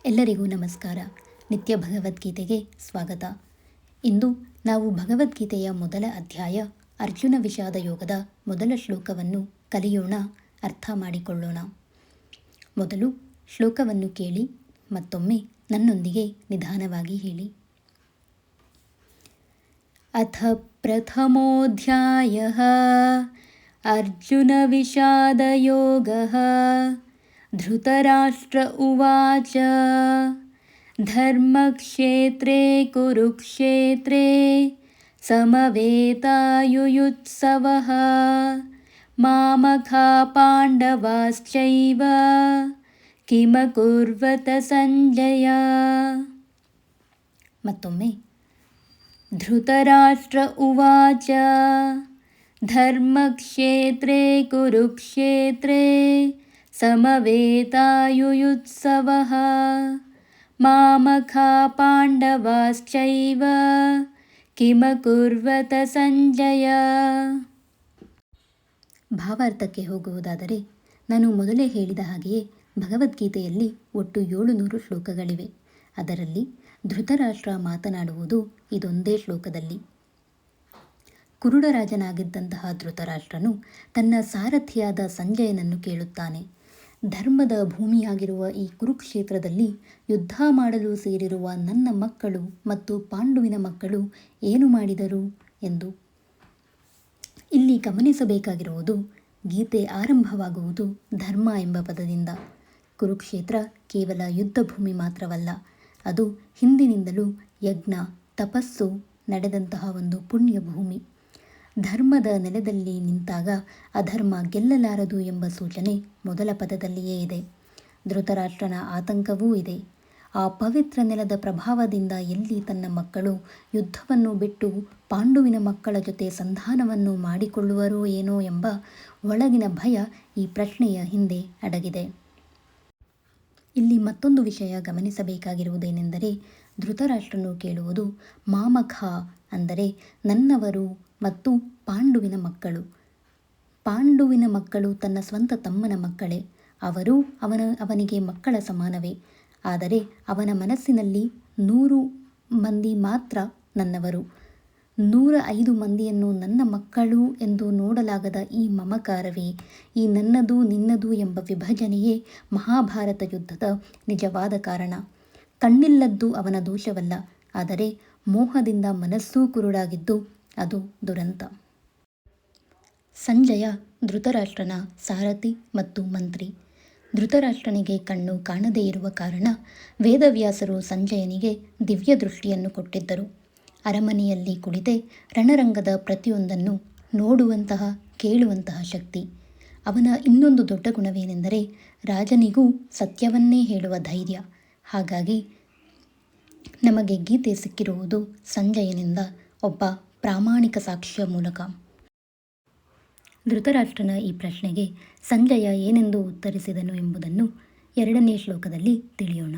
ಎಲ್ಲರಿಗೂ ನಮಸ್ಕಾರ. ನಿತ್ಯ ಭಗವದ್ಗೀತೆಗೆ ಸ್ವಾಗತ. ಇಂದು ನಾವು ಭಗವದ್ಗೀತೆಯ ಮೊದಲ ಅಧ್ಯಾಯ ಅರ್ಜುನ ವಿಷಾದ ಯೋಗದ ಮೊದಲ ಶ್ಲೋಕವನ್ನು ಕಲಿಯೋಣ, ಅರ್ಥ ಮಾಡಿಕೊಳ್ಳೋಣ. ಮೊದಲು ಶ್ಲೋಕವನ್ನು ಕೇಳಿ ಮತ್ತೊಮ್ಮೆ ನನ್ನೊಂದಿಗೆ ನಿಧಾನವಾಗಿ ಹೇಳಿ. ಅಥ ಪ್ರಥಮೋಧ್ಯಾಯಃ ಅರ್ಜುನ ವಿಷಾದ ಯೋಗಃ. ಧೃತರಾಷ್ಟ್ರ ಉವಾಚ ಧರ್ಮಕ್ಷೇತ್ರೇ ಕುರುಕ್ಷೇತ್ರೇ ಸಮವೇತಾಯುಯುತ್ಸವಃ ಮಾಮಖಾ ಪಾಂಡವಾಶ್ಚೈವ ಕಿಮಕುರ್ವತ ಸಂಜಯ. ಮತ್ತೊಮ್ಮೆ. ಧೃತರಾಷ್ಟ್ರ ಉವಾಚ ಧರ್ಮಕ್ಷೇತ್ರೇ ಕುರುಕ್ಷೇತ್ರೇ ಸಮವೇತಾಯುಯುತ್ಸವಃ ಮಾಮಖಾ ಪಾಂಡವಾಶ್ಚೈವ ಕಿಮಕುರ್ವತ ಸಂಜಯ. ಭಾವಾರ್ಥಕ್ಕೆ ಹೋಗುವುದಾದರೆ, ನಾನು ಮೊದಲೇ ಹೇಳಿದ ಹಾಗೆಯೇ ಭಗವದ್ಗೀತೆಯಲ್ಲಿ ಒಟ್ಟು 700 ಶ್ಲೋಕಗಳಿವೆ. ಅದರಲ್ಲಿ ಧೃತರಾಷ್ಟ್ರ ಮಾತನಾಡುವುದು ಇದೊಂದೇ ಶ್ಲೋಕದಲ್ಲಿ. ಕುರುಡರಾಜನಾಗಿದ್ದಂತಹ ಧೃತರಾಷ್ಟ್ರನು ತನ್ನ ಸಾರಥಿಯಾದ ಸಂಜಯನನ್ನು ಕೇಳುತ್ತಾನೆ. ಧರ್ಮದ ಭೂಮಿಯಾಗಿರುವ ಈ ಕುರುಕ್ಷೇತ್ರದಲ್ಲಿ ಯುದ್ಧ ಮಾಡಲು ಸೇರಿರುವ ನನ್ನ ಮಕ್ಕಳು ಮತ್ತು ಪಾಂಡುವಿನ ಮಕ್ಕಳು ಏನು ಮಾಡಿದರು ಎಂದು. ಇಲ್ಲಿ ಗಮನಿಸಬೇಕಾಗಿರುವುದು, ಗೀತೆ ಆರಂಭವಾಗುವುದು ಧರ್ಮ ಎಂಬ ಪದದಿಂದ. ಕುರುಕ್ಷೇತ್ರ ಕೇವಲ ಯುದ್ಧ ಭೂಮಿ ಮಾತ್ರವಲ್ಲ, ಅದು ಹಿಂದಿನಿಂದಲೂ ಯಜ್ಞ ತಪಸ್ಸು ನಡೆದಂತಹ ಒಂದು ಪುಣ್ಯ ಭೂಮಿ. ಧರ್ಮದ ನೆಲದಲ್ಲಿ ನಿಂತಾಗ ಅಧರ್ಮ ಗೆಲ್ಲಲಾರದು ಎಂಬ ಸೂಚನೆ ಮೊದಲ ಪದದಲ್ಲಿಯೇ ಇದೆ. ಧೃತರಾಷ್ಟ್ರನ ಆತಂಕವೂ ಇದೆ. ಆ ಪವಿತ್ರ ನೆಲದ ಪ್ರಭಾವದಿಂದ ಎಲ್ಲಿ ತನ್ನ ಮಕ್ಕಳು ಯುದ್ಧವನ್ನು ಬಿಟ್ಟು ಪಾಂಡುವಿನ ಮಕ್ಕಳ ಜೊತೆ ಸಂಧಾನವನ್ನು ಮಾಡಿಕೊಳ್ಳುವರೋ ಏನೋ ಎಂಬ ಒಳಗಿನ ಭಯ ಈ ಪ್ರಶ್ನೆಯ ಹಿಂದೆ ಅಡಗಿದೆ. ಇಲ್ಲಿ ಮತ್ತೊಂದು ವಿಷಯ ಗಮನಿಸಬೇಕಾಗಿರುವುದೇನೆಂದರೆ, ಧೃತರಾಷ್ಟ್ರನು ಕೇಳುವುದು ಮಾಮಖ, ಅಂದರೆ ನನ್ನವರು ಮತ್ತು ಪಾಂಡುವಿನ ಮಕ್ಕಳು. ಪಾಂಡುವಿನ ಮಕ್ಕಳು ತನ್ನ ಸ್ವಂತ ತಮ್ಮನ ಮಕ್ಕಳೇ. ಅವರೂ ಅವನಿಗೆ ಮಕ್ಕಳ ಸಮಾನವೇ. ಆದರೆ ಅವನ ಮನಸ್ಸಿನಲ್ಲಿ 100 ಮಂದಿ ಮಾತ್ರ ನನ್ನವರು. 105 ಮಂದಿಯನ್ನು ನನ್ನ ಮಕ್ಕಳು ಎಂದು ನೋಡಲಾಗದ ಈ ಮಮಕಾರವೇ, ಈ ನನ್ನದು ನಿನ್ನದು ಎಂಬ ವಿಭಜನೆಯೇ ಮಹಾಭಾರತ ಯುದ್ಧದ ನಿಜವಾದ ಕಾರಣ. ಕಣ್ಣಿಲ್ಲದ್ದು ಅವನ ದೋಷವಲ್ಲ, ಆದರೆ ಮೋಹದಿಂದ ಮನಸ್ಸೂ ಕುರುಡಾಗಿದ್ದು ಅದು ದುರಂತ. ಸಂಜಯ ಧೃತರಾಷ್ಟ್ರನ ಸಾರಥಿ ಮತ್ತು ಮಂತ್ರಿ. ಧೃತರಾಷ್ಟ್ರನಿಗೆ ಕಣ್ಣು ಕಾಣದೇ ಇರುವ ಕಾರಣ ವೇದವ್ಯಾಸರು ಸಂಜಯನಿಗೆ ದಿವ್ಯ ದೃಷ್ಟಿಯನ್ನು ಕೊಟ್ಟಿದ್ದರು. ಅರಮನೆಯಲ್ಲಿ ಕುಳಿತೇ ರಣರಂಗದ ಪ್ರತಿಯೊಂದನ್ನು ನೋಡುವಂತಹ ಕೇಳುವಂತಹ ಶಕ್ತಿ. ಅವನ ಇನ್ನೊಂದು ದೊಡ್ಡ ಗುಣವೇನೆಂದರೆ, ರಾಜನಿಗೂ ಸತ್ಯವನ್ನೇ ಹೇಳುವ ಧೈರ್ಯ. ಹಾಗಾಗಿ ನಮಗೆ ಗೀತೆ ಸಿಕ್ಕಿರುವುದು ಸಂಜಯನಿಂದ, ಒಬ್ಬ ಪ್ರಾಮಾಣಿಕ ಸಾಕ್ಷಿಯ ಮೂಲಕ. ಧೃತರಾಷ್ಟ್ರನ ಈ ಪ್ರಶ್ನೆಗೆ ಸಂಜಯ ಏನೆಂದು ಉತ್ತರಿಸಿದನು ಎಂಬುದನ್ನು 2ನೇ ಶ್ಲೋಕದಲ್ಲಿ ತಿಳಿಯೋಣ.